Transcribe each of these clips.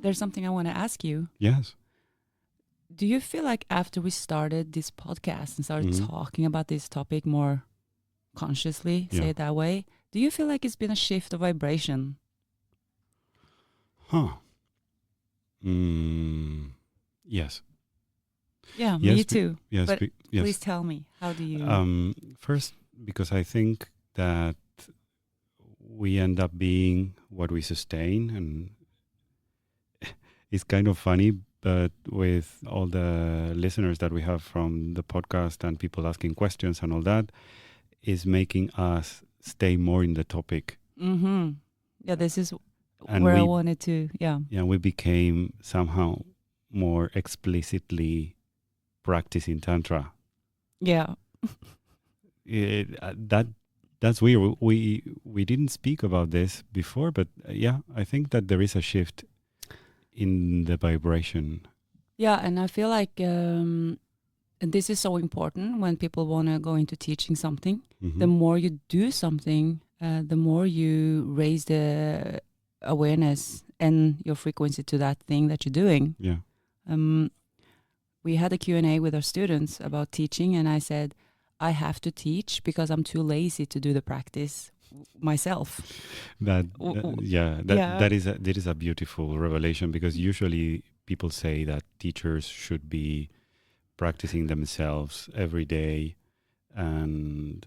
there's something I want to ask you. Yes. Do you feel like after we started this podcast and started talking about this topic more consciously, say it that way, do you feel like it's been a shift of vibration? Huh. Yes. Yeah, Yes, me too. Yes. But Yes. please tell me, how do you... First, because I think that we end up being what we sustain, and it's kind of funny, but with all the listeners that we have from the podcast and people asking questions and all that, is making us stay more in the topic. Mm-hmm. Yeah, this is And where I wanted to, Yeah, we became somehow more explicitly practicing Tantra. Yeah. That's weird. We didn't speak about this before, but I think that there is a shift in the vibration. Yeah, and I feel like and this is so important when people want to go into teaching something. The more you do something, the more you raise the awareness and your frequency to that thing that you're doing. Yeah. We had a Q&A with our students about teaching, and I said, I have to teach because I'm too lazy to do the practice myself. That is a beautiful revelation, because usually people say that teachers should be practicing themselves every day, and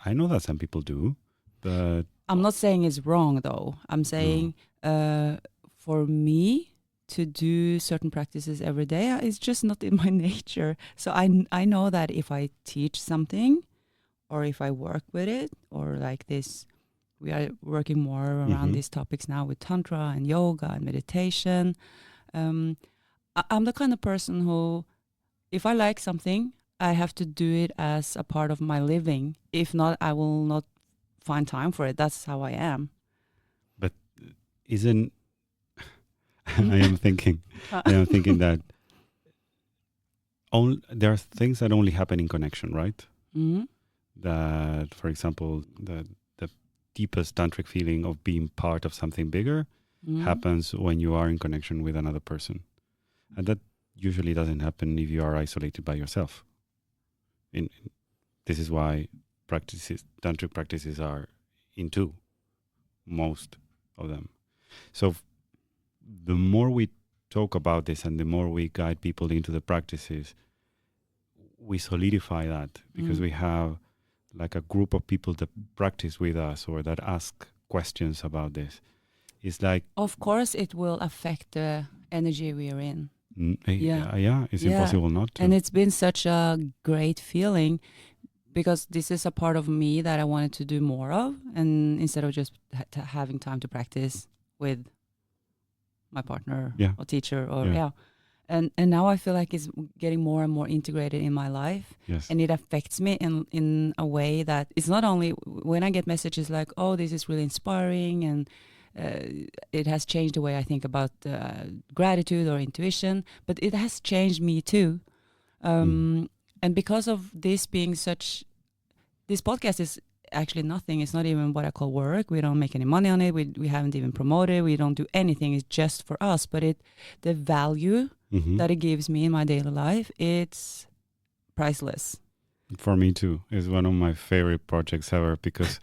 I know that some people do, but I'm not saying it's wrong though. I'm saying for me to do certain practices every day is just not in my nature. So I know that if I teach something, or if I work with it, or like this, we are working more around these topics now with Tantra and yoga and meditation. I'm the kind of person who, if I like something, I have to do it as a part of my living. If not, I will not find time for it. That's how I am. But isn't I am thinking that there are things that only happen in connection, right? Mm-hmm. That, for example, the deepest tantric feeling of being part of something bigger happens when you are in connection with another person, and that usually doesn't happen if you are isolated by yourself. This is why tantric practices are in two, most of them. So the more we talk about this and the more we guide people into the practices, we solidify that, because we have like a group of people that practice with us or that ask questions about this. It's like, of course it will affect the energy we are in. It's impossible not to. And it's been such a great feeling, because this is a part of me that I wanted to do more of, and instead of just having time to practice with my partner or teacher and now I feel like it's getting more and more integrated in my life. Yes. And it affects me in a way that it's not only when I get messages like, oh, this is really inspiring, and it has changed the way I think about gratitude or intuition, but it has changed me too. And because of this being this podcast is actually nothing. It's not even what I call work. We don't make any money on it. We haven't even promoted. We don't do anything. It's just for us. But the value that it gives me in my daily life, it's priceless. For me too. It's one of my favorite projects ever, because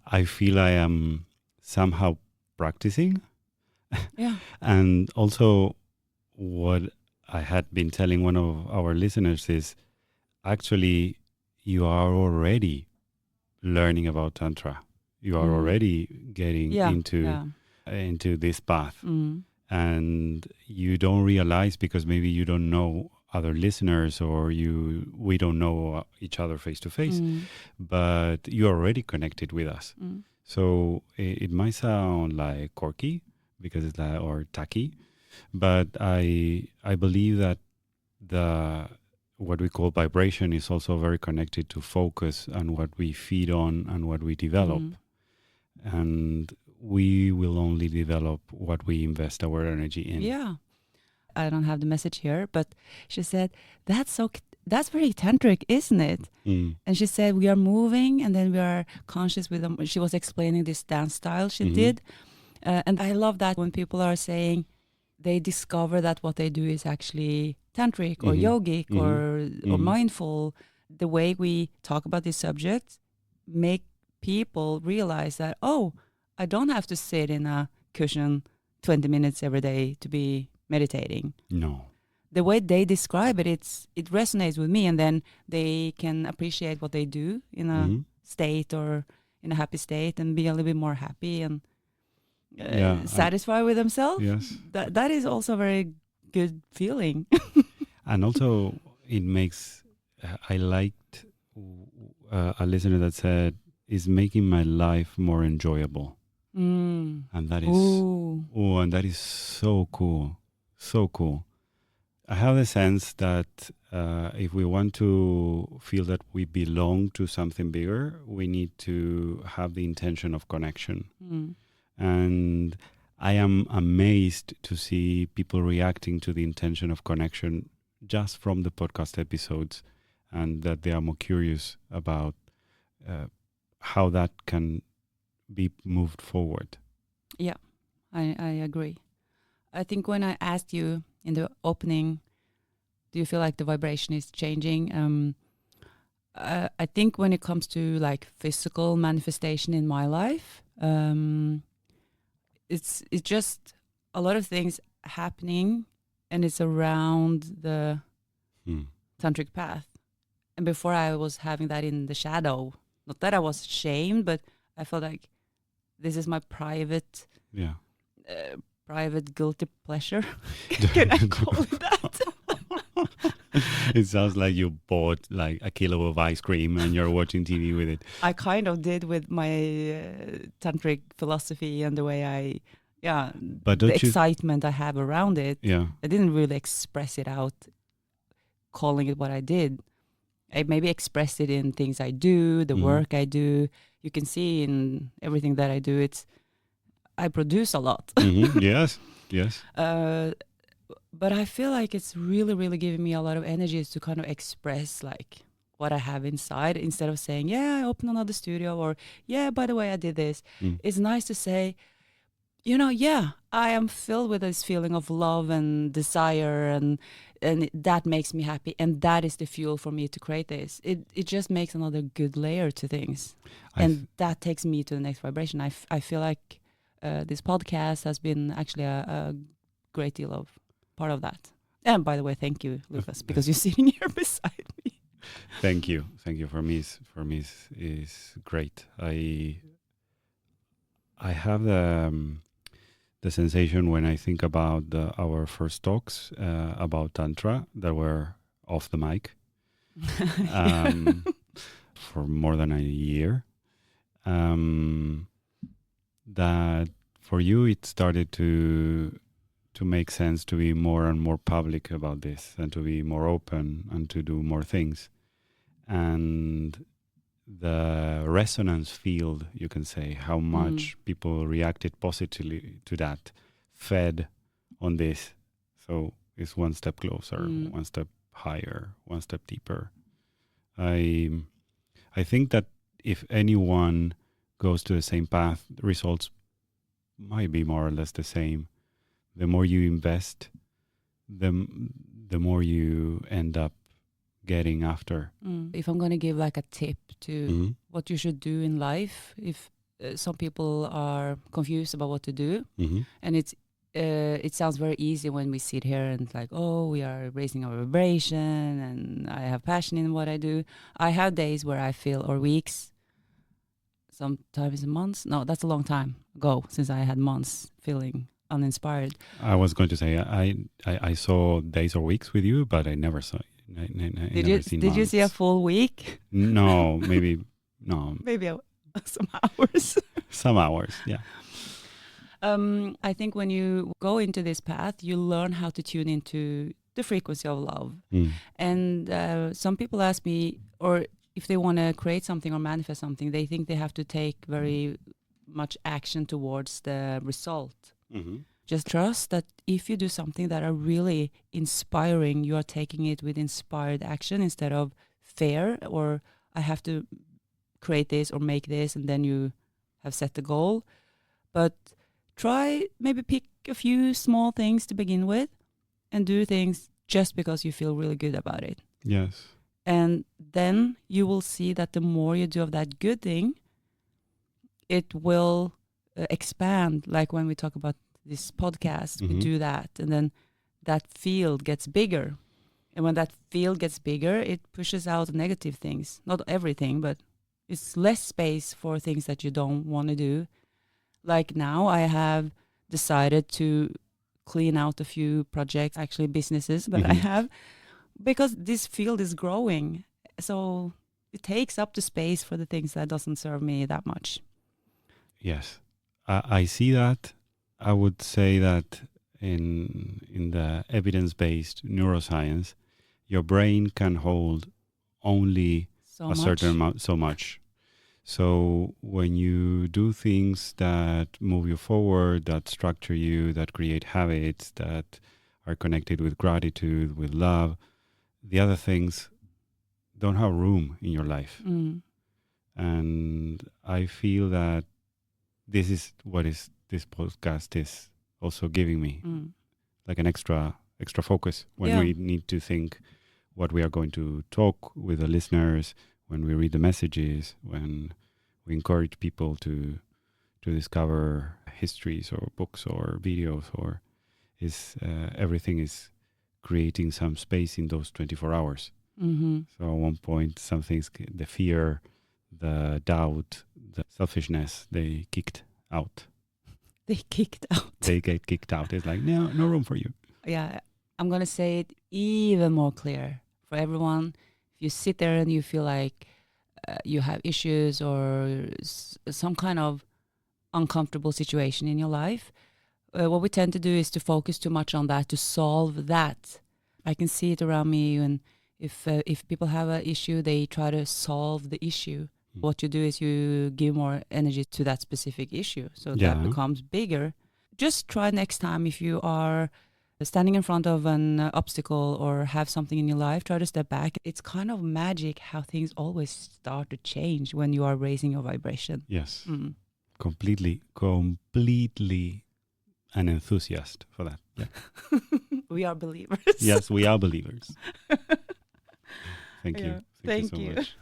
I feel I am somehow practicing. Yeah. And also what I had been telling one of our listeners is, actually you are already learning about Tantra. You are already getting into this path. And you don't realize, because maybe you don't know other listeners, or we don't know each other face to face, but you're already connected with us. So it might sound like quirky, because it's or tacky, but I believe that what we call vibration is also very connected to focus and what we feed on and what we develop. And we will only develop what we invest our energy in. Yeah. I don't have the message here, but she said, that's very tantric, isn't it? And she said, we are moving and then we are conscious with them. She was explaining this dance style she did. And I love that when people are saying, they discover that what they do is actually tantric or Mhm. yogic Mhm. or Mhm. mindful. The way we talk about this subject make people realize that, oh, I don't have to sit in a cushion 20 minutes every day to be meditating. No. The way they describe it, it resonates with me, and then they can appreciate what they do in a Mhm. state or in a happy state and be a little bit more happy and Yeah. satisfied with themselves. Yes. That is also a very good feeling. And also, it makes. I liked a listener that said, "Is making my life more enjoyable," Mm. and that is, Ooh. oh, and that is so cool, so cool. I have the sense that if we want to feel that we belong to something bigger, we need to have the intention of connection. Mm. And I am amazed to see people reacting to the intention of connection just from the podcast episodes, and that they are more curious about how that can be moved forward. Yeah, I agree. I think when I asked you in the opening, do you feel like the vibration is changing? I think when it comes to like physical manifestation in my life, it's just a lot of things happening, and it's around the Hmm. tantric path. And before I was having that in the shadow. Not that I was ashamed, but I felt like this is my private, Yeah. private guilty pleasure. Can I call it that? It sounds like you bought like a kilo of ice cream and you're watching TV with it. I kind of did with my tantric philosophy and the way But the don't you? excitement I have around it. Yeah. I didn't really express it out, calling it what I did. I maybe expressed it in things I do, the Mhm. work I do. You can see in everything that I do, I produce a lot. Mhm. Yes. Yes. But I feel like it's really, really giving me a lot of energy to kind of express like what I have inside instead of saying, yeah, I opened another studio, or yeah, by the way, I did this. Mm. It's nice to say, yeah, I am filled with this feeling of love and desire, and that makes me happy, and that is the fuel for me to create this. It just makes another good layer to things, I th- and that takes me to the next vibration. I feel like this podcast has been actually a great deal of part of that. And by the way, thank you, Lucas, because you're sitting here beside me. Thank you. Thank you. For me is great. I have the sensation when I think about our first talks about tantra that were off the mic um, for more than a year. That for you it started to make sense to be more and more public about this and to be more open and to do more things. And the resonance field, you can say, how much people reacted positively to that, fed on this. So it's one step closer, one step higher, one step deeper. I I think that if anyone goes to the same path, the results might be more or less the same. The more you invest, the the more you end up getting after. If I'm going to give like a tip to Mhm. what you should do in life, if some people are confused about what to do, Mhm. and it sounds very easy when we sit here and like, oh, we are raising our vibration, and I have passion in what I do. I have days where I feel, or weeks, sometimes months. No, that's a long time ago since I had months feeling uninspired. I was going to say I saw days or weeks with you, but I never saw. I never seen Did you see a months. full week? No, maybe no. Maybe some hours. Some hours, yeah. I think when you go into this path, you learn how to tune into the frequency of love. Mm. And some people ask me, or if they want to create something or manifest something, they think they have to take very much action towards the result. Mm-hmm. Just trust that if you do something that are really inspiring, you are taking it with inspired action instead of fear, or I have to create this or make this, and then you have set the goal. But try maybe pick a few small things to begin with and do things just because you feel really good about it. Yes. And then you will see that the more you do of that good thing, it will expand. Like when we talk about this podcast, we do that, and then that field gets bigger. And when that field gets bigger, it pushes out negative things. Not everything, but it's less space for things that you don't want to do. Like now I have decided to clean out a few projects, actually businesses that I have, because this field is growing. So it takes up the space for the things that doesn't serve me that much. Yes. I see that. I would say that in the evidence-based neuroscience, your brain can hold only So a certain amount, so much. So when you do things that move you forward, that structure you, that create habits, that are connected with gratitude, with love, the other things don't have room in your life. And I feel that this is what this podcast is also giving me, like an extra focus when we need to think what we are going to talk with the listeners, when we read the messages, when we encourage people to discover histories or books or videos, or everything is creating some space in those 24 hours. So at one point, some things, the fear, the doubt, the selfishness, they kicked out. They kicked out. They get kicked out. It's like, no room for you. Yeah, I'm going to say it even more clear for everyone. If you sit there and you feel like you have issues or some kind of uncomfortable situation in your life, what we tend to do is to focus too much on that, to solve that. I can see it around me, and if people have an issue, they try to solve the issue. What you do is you give more energy to that specific issue, so that becomes bigger. Just try next time, if you are standing in front of an obstacle or have something in your life, try to step back. It's kind of magic how things always start to change when you are raising your vibration. Yes. Completely an enthusiast for that. Yeah. We are believers. Yes, we are believers. Thank you. Thank you so you. much.